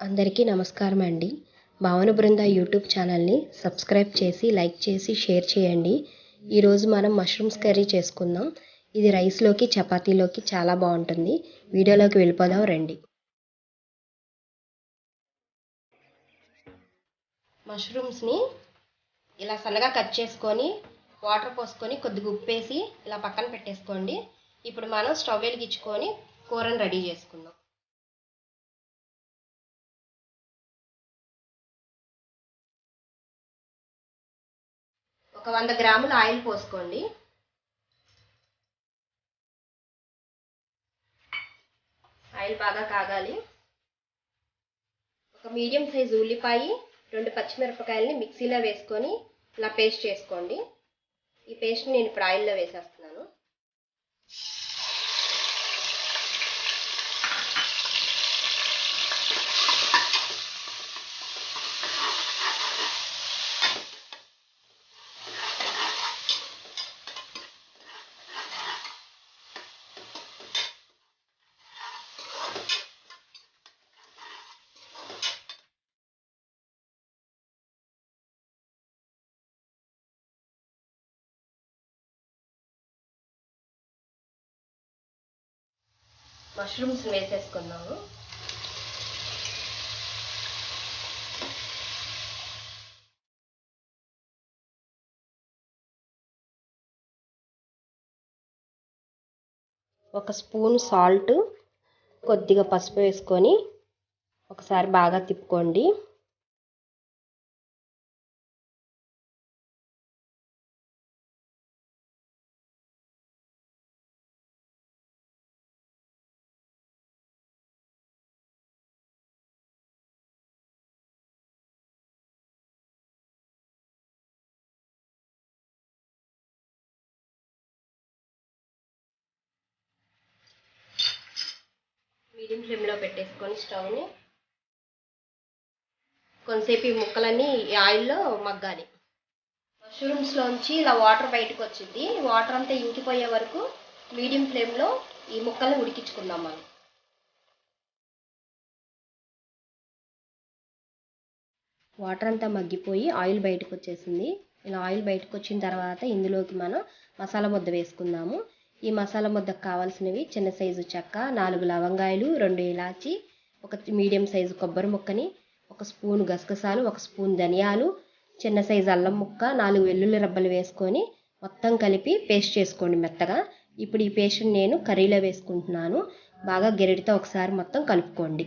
అందరికీ నమస్కారం అండి. భావన బృంద యూట్యూబ్ ఛానల్ని సబ్స్క్రైబ్ చేసి లైక్ చేసి షేర్ చేయండి. ఈరోజు మనం మష్రూమ్స్ కర్రీ చేసుకుందాం. ఇది రైస్లోకి చపాతీలోకి చాలా బాగుంటుంది. వీడియోలోకి వెళ్ళిపోదాం రండి. మష్రూమ్స్ని ఇలా సన్నగా కట్ చేసుకొని వాటర్ పోసుకొని కొద్దిగా ఉప్పేసి ఇలా పక్కన పెట్టేసుకోండి. ఇప్పుడు మనం స్టవ్ వెలిగించుకొని కూరని రెడీ చేసుకుందాం. ఒక 100 గ్రాముల ఆయిల్ పోసుకోండి. ఆయిల్ బాగా కాగాలి. ఒక మీడియం సైజు ఉల్లిపాయ, 2 పచ్చిమిరపకాయలని మిక్సీలో వేసుకొని ఇలా పేస్ట్ చేసుకోండి. ఈ పేస్ట్ని నేను ఇప్పుడు ఆయిల్లో వేసేస్తున్నాను. మష్రూమ్స్ వేసేసుకున్నాము. ఒక స్పూన్ సాల్ట్, కొద్దిగా పసుపు వేసుకొని ఒకసారి బాగా తిప్పుకోండి. మీడియం ఫ్లేమ్లో పెట్టేసుకొని స్టవ్ని కొంతసేపు ఈ ముక్కలన్నీ ఈ ఆయిల్లో మగ్గాలి. మష్రూమ్స్లోంచి ఇలా వాటర్ బయటకు వచ్చింది. వాటర్ అంతా ఇంకిపోయే వరకు మీడియం ఫ్లేమ్లో ఈ ముక్కల్ని ఉడికించుకుందాం మనం. వాటర్ అంతా మగ్గిపోయి ఆయిల్ బయటకు వచ్చేసింది. ఇలా ఆయిల్ బయటకు వచ్చిన తర్వాత ఇందులోకి మనం మసాలా ముద్ద వేసుకుందాము. ఈ మసాలా ముద్దకు కావాల్సినవి చిన్న సైజు చెక్క, 4 లవంగాయలు, 2 ఇలాచి, ఒక మీడియం సైజు కొబ్బరి ముక్కని, ఒక స్పూన్ గసగసాలు, ఒక స్పూన్ ధనియాలు, చిన్న సైజు అల్లం ముక్క, 4 వెల్లుల్లి రబ్బలు వేసుకొని మొత్తం కలిపి పేస్ట్ చేసుకోండి మెత్తగా. ఇప్పుడు ఈ పేస్ట్ని నేను కర్రీలో వేసుకుంటున్నాను. బాగా గెరిటితో ఒకసారి మొత్తం కలుపుకోండి.